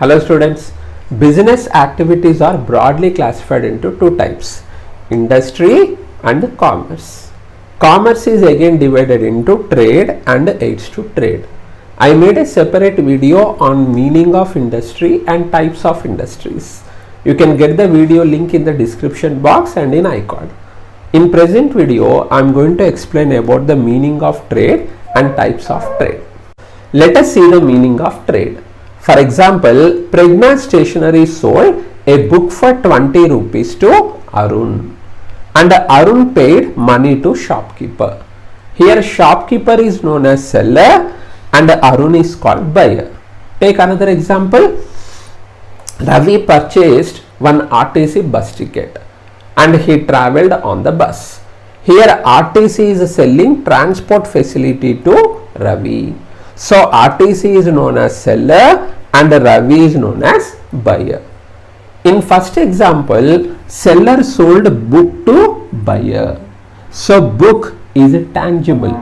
Hello students, business activities are broadly classified into two types, industry and commerce. Commerce is again divided into trade and aids to trade. I made a separate video on meaning of industry and types of industries. You can get the video link in the description box and in icon. In present video, I am going to explain about the meaning of trade and types of trade. Let us see the meaning of trade. For example, Pregna Stationery sold a book for 20 rupees to Arun and Arun paid money to shopkeeper. Here shopkeeper is known as seller and Arun is called buyer. Take another example. Ravi purchased one RTC bus ticket and he travelled on the bus. Here RTC is selling transport facility to Ravi. So RTC is known as seller and Ravi is known as buyer. In first example, seller sold book to buyer. So book is tangible.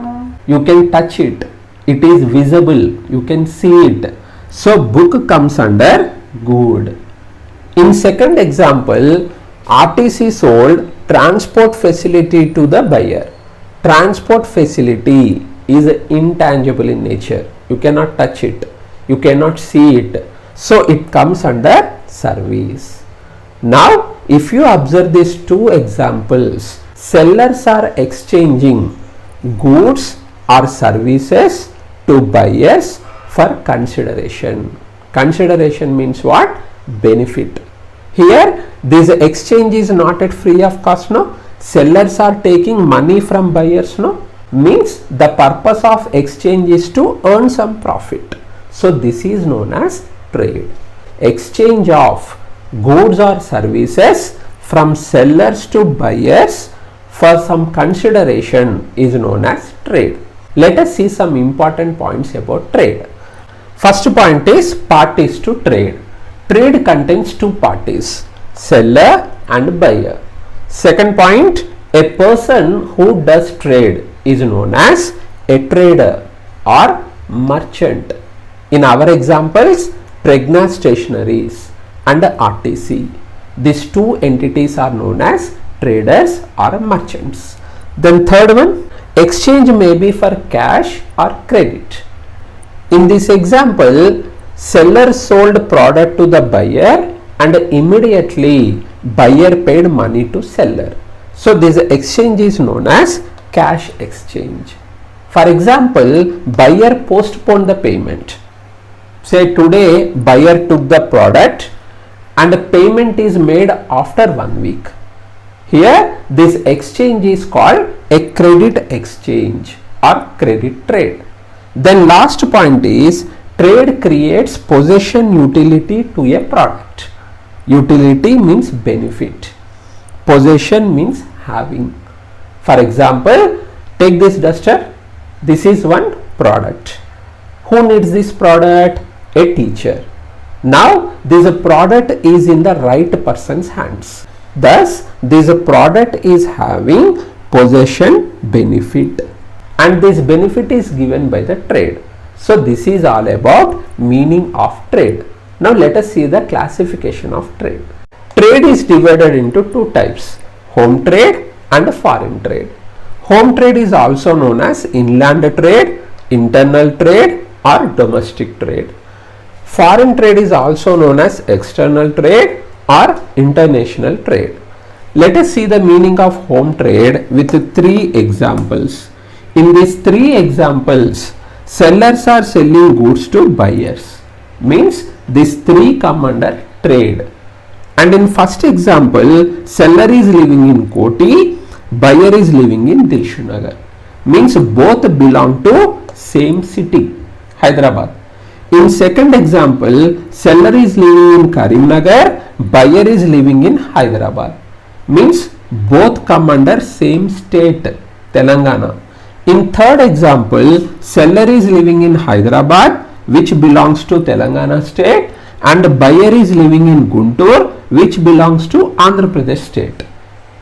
You can touch it. It is visible. You can see it. So book comes under good. In second example, RTC sold transport facility to the buyer. Transport facility is intangible in nature. You cannot touch it. You cannot see it. So it comes under service. Now if you observe these two examples, sellers are exchanging goods or services to buyers for consideration. Consideration means what? Benefit. Here this exchange is not at free of cost, no. Sellers are taking money from buyers, no. Means the purpose of exchange is to earn some profit. So this is known as trade. Exchange of goods or services from sellers to buyers for some consideration is known as trade. Let us see some important points about trade. First point is parties to trade. Trade contains two parties, seller and buyer. Second point, a person who does trade is known as a trader or merchant. In our examples, Pregna Stationeries and RTC. These two entities are known as traders or merchants. Then third one, exchange may be for cash or credit. In this example, seller sold product to the buyer and immediately buyer paid money to seller. So this exchange is known as cash exchange. For example, buyer postponed the payment. Say today buyer took the product and the payment is made after 1 week. Here this exchange is called a credit exchange or credit trade. Then last point is trade creates possession utility to a product. Utility means benefit. Possession means having. For example, take this duster. This is one product. Who needs this product? A teacher. Now this product is in the right person's hands. Thus this product is having possession benefit and this benefit is given by the trade. So this is all about meaning of trade. Now let us see the classification of trade. Trade is divided into two types, home trade and foreign trade. Home trade is also known as inland trade, internal trade or domestic trade. Foreign trade is also known as external trade or international trade. Let us see the meaning of home trade with three examples. In these three examples, sellers are selling goods to buyers. Means these three come under trade. And in first example, seller is living in Koti, buyer is living in Dilshanagar. Means both belong to same city, Hyderabad. In second example, seller is living in Karimnagar, buyer is living in Hyderabad. Means both come under same state, Telangana. In third example, seller is living in Hyderabad, which belongs to Telangana state, and buyer is living in Guntur, which belongs to Andhra Pradesh state.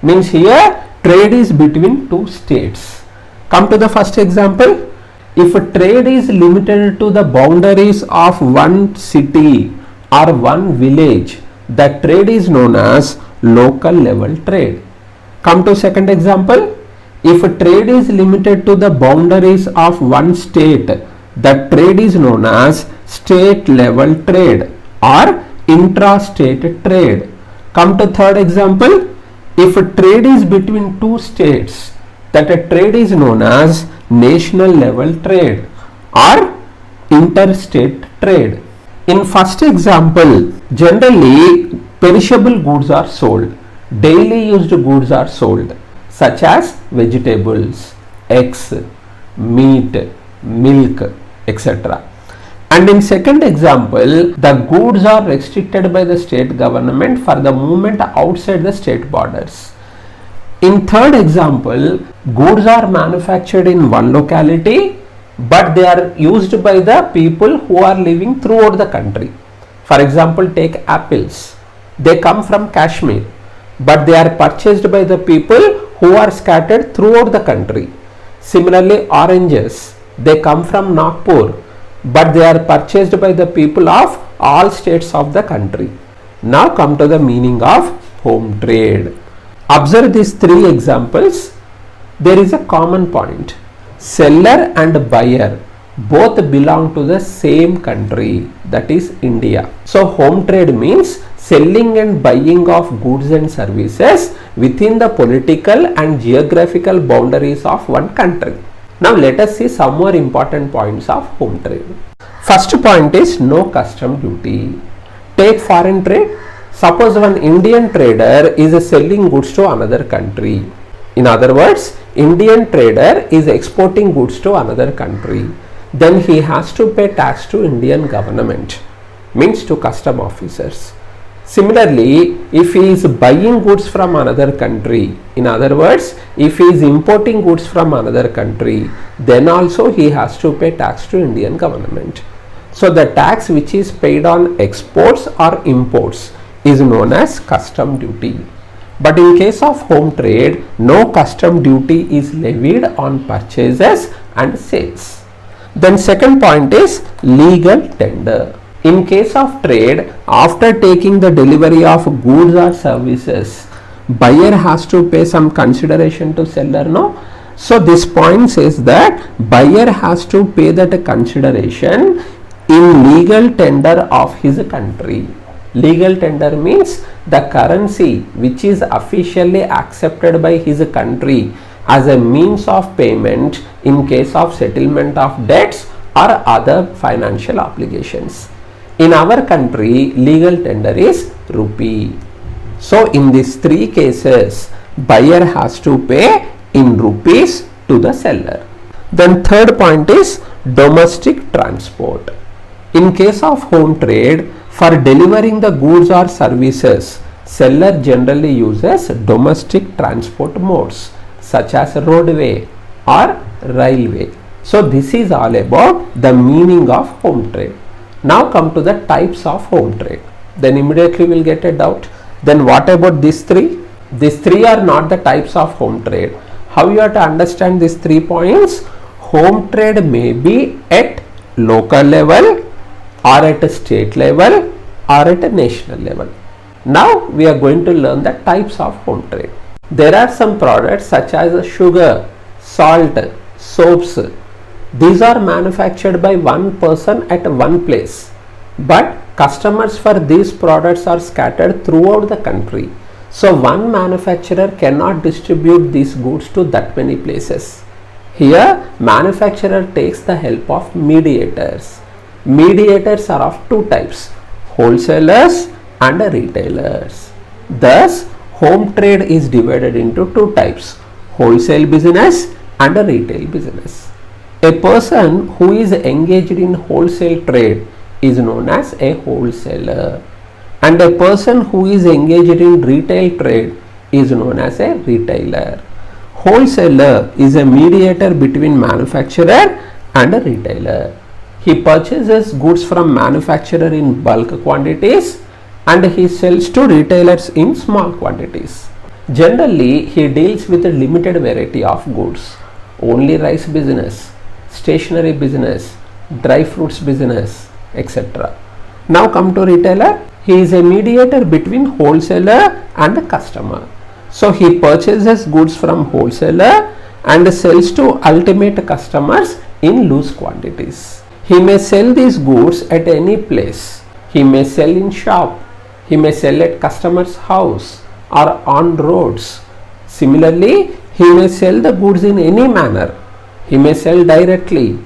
Means here trade is between two states. Come to the first example. If a trade is limited to the boundaries of one city or one village, the trade is known as local level trade. Come to second example. If trade is limited to the boundaries of one state, the trade is known as state level trade or intra-state trade. Come to third example. If trade is between two states, that trade is known as national level trade or interstate trade. In first example, generally perishable goods are sold, daily used goods are sold, such as vegetables, eggs, meat, milk, etc. And in second example, the goods are restricted by the state government for the movement outside the state borders. In third example, goods are manufactured in one locality, but they are used by the people who are living throughout the country. For example, take apples. They come from Kashmir, but they are purchased by the people who are scattered throughout the country. Similarly, oranges. They come from Nagpur, but they are purchased by the people of all states of the country. Now come to the meaning of home trade. Observe these three examples. There is a common point. Seller and buyer both belong to the same country, that is India. So home trade means selling and buying of goods and services within the political and geographical boundaries of one country. Now let us see some more important points of home trade. First point is no custom duty. Take foreign trade. Suppose one Indian trader is selling goods to another country. In other words, Indian trader is exporting goods to another country. Then he has to pay tax to Indian government, means to custom officers. Similarly, if he is buying goods from another country, in other words, if he is importing goods from another country, then also he has to pay tax to Indian government. So the tax which is paid on exports or imports is known as custom duty. But in case of home trade, no custom duty is levied on purchases and sales. Then second point is legal tender. In case of trade, after taking the delivery of goods or services, buyer has to pay some consideration to seller, no? So this point says that buyer has to pay that consideration in legal tender of his country. Legal tender means the currency which is officially accepted by his country as a means of payment in case of settlement of debts or other financial obligations. In our country, legal tender is rupee. So in these three cases, buyer has to pay in rupees to the seller. Then third point is domestic transport. In case of home trade, for delivering the goods or services, seller generally uses domestic transport modes such as roadway or railway. So this is all about the meaning of home trade. Now come to the types of home trade. Then immediately we will get a doubt. Then what about these three? These three are not the types of home trade. How you have to understand these 3 points? Home trade may be at local level or at a state level or at a national level. Now we are going to learn the types of home trade. There are some products such as sugar, salt, soaps. These are manufactured by one person at one place, but customers for these products are scattered throughout the country. So one manufacturer cannot distribute these goods to that many places. Here manufacturer takes the help of mediators. Mediators are of two types, wholesalers and retailers. Thus home trade is divided into two types, wholesale business and retail business. A person who is engaged in wholesale trade is known as a wholesaler, and a person who is engaged in retail trade is known as a retailer. Wholesaler is a mediator between manufacturer and a retailer. He purchases goods from manufacturer in bulk quantities and he sells to retailers in small quantities. Generally, he deals with a limited variety of goods, only rice business, stationery business, dry fruits business, etc. Now come to retailer. He is a mediator between wholesaler and customer. So he purchases goods from wholesaler and sells to ultimate customers in loose quantities. He may sell these goods at any place. He may sell in shop. He may sell at customer's house or on roads. Similarly, he may sell the goods in any manner. He may sell directly,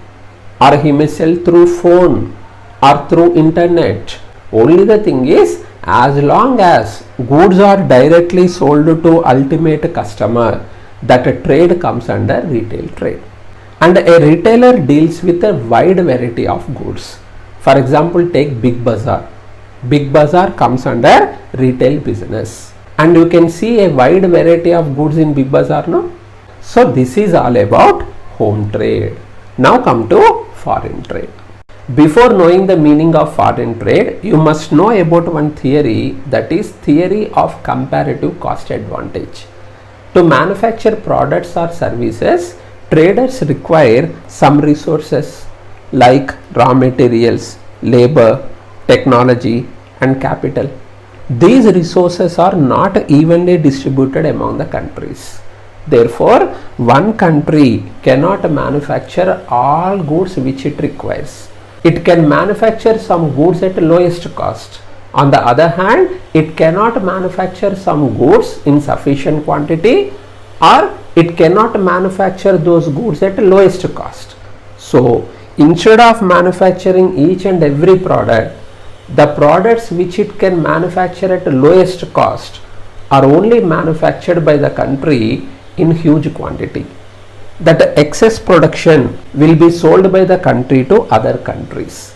or he may sell through phone or through internet. Only the thing is, as long as goods are directly sold to ultimate customer, that a trade comes under retail trade. And a retailer deals with a wide variety of goods. For example, take Big Bazaar. Big Bazaar comes under retail business. And you can see a wide variety of goods in Big Bazaar, no? So this is all about home trade. Now come to foreign trade. Before knowing the meaning of foreign trade, you must know about one theory, that is theory of comparative cost advantage. To manufacture products or services, traders require some resources like raw materials, labor, technology and capital. These resources are not evenly distributed among the countries. Therefore, one country cannot manufacture all goods which it requires. It can manufacture some goods at lowest cost. On the other hand, it cannot manufacture some goods in sufficient quantity, or it cannot manufacture those goods at lowest cost. So, instead of manufacturing each and every product, the products which it can manufacture at lowest cost are only manufactured by the country in huge quantity. That excess production will be sold by the country to other countries.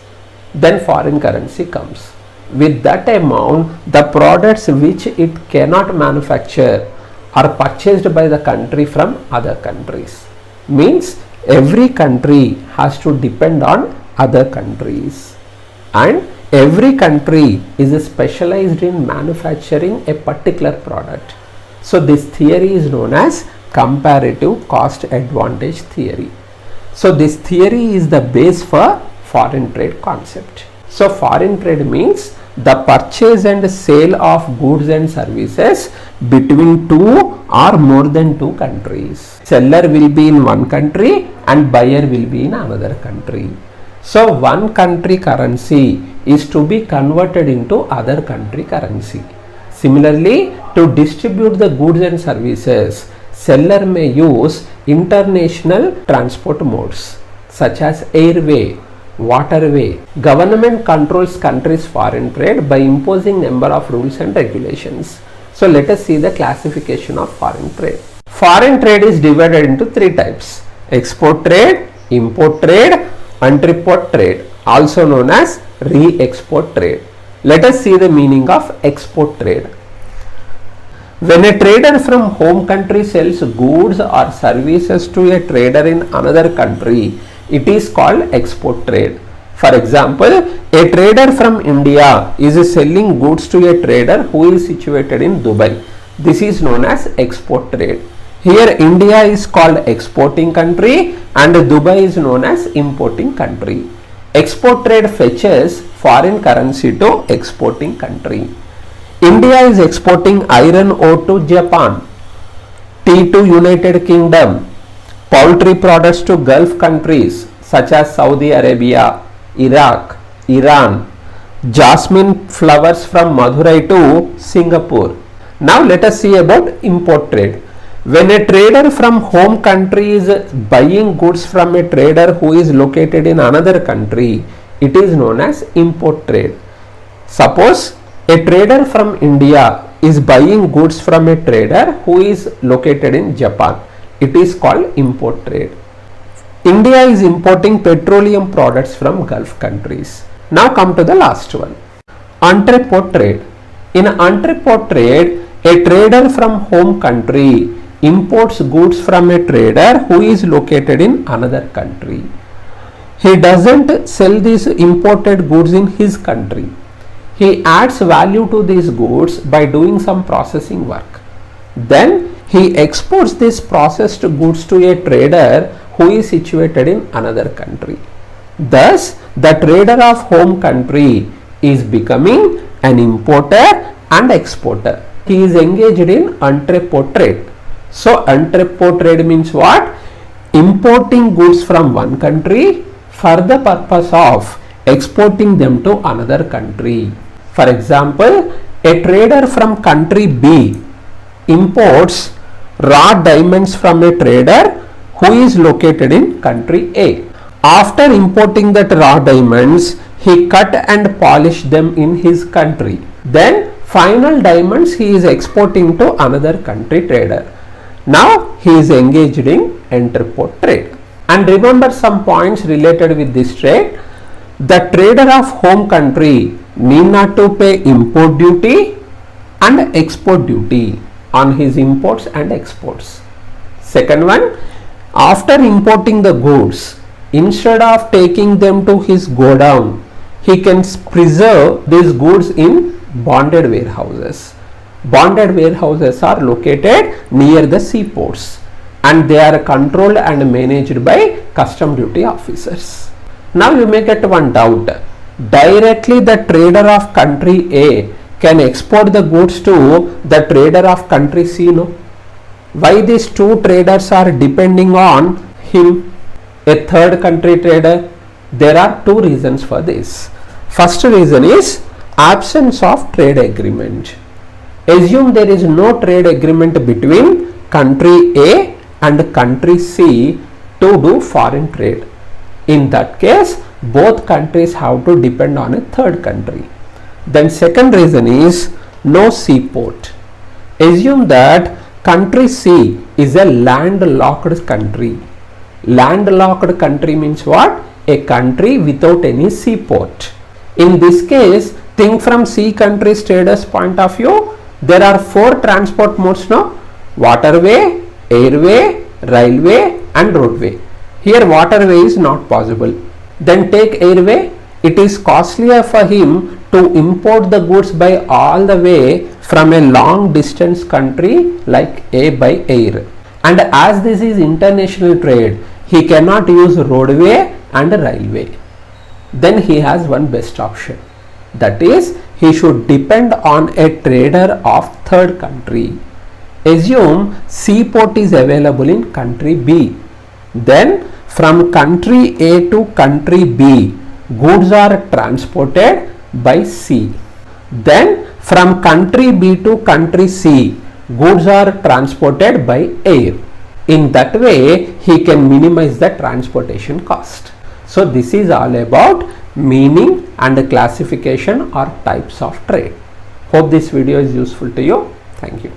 Then foreign currency comes. With that amount, the products which it cannot manufacture are purchased by the country from other countries. Means every country has to depend on other countries, and every country is specialized in manufacturing a particular product. So this theory is known as comparative cost advantage theory. So this theory is the base for foreign trade concept. So foreign trade means the purchase and sale of goods and services between two or more than two countries. Seller will be in one country and buyer will be in another country. So one country currency is to be converted into other country currency. Similarly, to distribute the goods and services, seller may use international transport modes such as airway, waterway. Government controls countries' foreign trade by imposing number of rules and regulations. So let us see the classification of foreign trade. Foreign trade is divided into three types: export trade, import trade, entrepot trade, also known as re-export trade. Let us see the meaning of export trade. When a trader from home country sells goods or services to a trader in another country, it is called export trade. For example, a trader from India is selling goods to a trader who is situated in Dubai. This is known as export trade. Here India is called exporting country and Dubai is known as importing country. Export trade fetches foreign currency to exporting country. India is exporting iron ore to Japan, tea to United Kingdom, poultry products to Gulf countries such as Saudi Arabia, Iraq, Iran, jasmine flowers from Madurai to Singapore. Now let us see about import trade. When a trader from home country is buying goods from a trader who is located in another country, it is known as import trade. Suppose a trader from India is buying goods from a trader who is located in Japan. It is called import trade. India is importing petroleum products from Gulf countries. Now come to the last one, entrepot trade. In entrepot trade, a trader from home country imports goods from a trader who is located in another country. He doesn't sell these imported goods in his country. He adds value to these goods by doing some processing work. Then he exports these processed goods to a trader who is situated in another country. Thus, the trader of home country is becoming an importer and exporter. He is engaged in entrepot trade. So entrepot trade means what? Importing goods from one country for the purpose of exporting them to another country. For example, a trader from country B imports raw diamonds from a trader who is located in country A. After importing that raw diamonds, he cut and polished them in his country. Then final diamonds he is exporting to another country trader. Now he is engaged in entrepot trade. And remember some points related with this trade. The trader of home country need not to pay import duty and export duty on his imports and exports. Second one, after importing the goods, instead of taking them to his godown, he can preserve these goods in bonded warehouses. Bonded warehouses are located near the seaports and they are controlled and managed by custom duty officers. Now you may get one doubt. Directly the trader of country A can export the goods to the trader of country C, no? Why these two traders are depending on him, a third country trader? There are two reasons for this. First reason is absence of trade agreement. Assume there is no trade agreement between country A and country C to do foreign trade. In that case, both countries have to depend on a third country. Then second reason is no seaport. Assume that country C is a landlocked country. Landlocked country means what? A country without any seaport. In this case, think from C country's traders point of view, there are four transport modes now: waterway, airway, railway and roadway. Here waterway is not possible. Then take airway. It is costlier for him to import the goods by all the way from a long distance country like A by air. And as this is international trade, he cannot use roadway and railway. Then he has one best option. That is, he should depend on a trader of third country. Assume seaport is available in country B. Then from country A to country B, goods are transported by sea. Then from country B to country C, goods are transported by air. In that way, he can minimize the transportation cost. So this is all about meaning and classification or types of trade. Hope this video is useful to you. Thank you.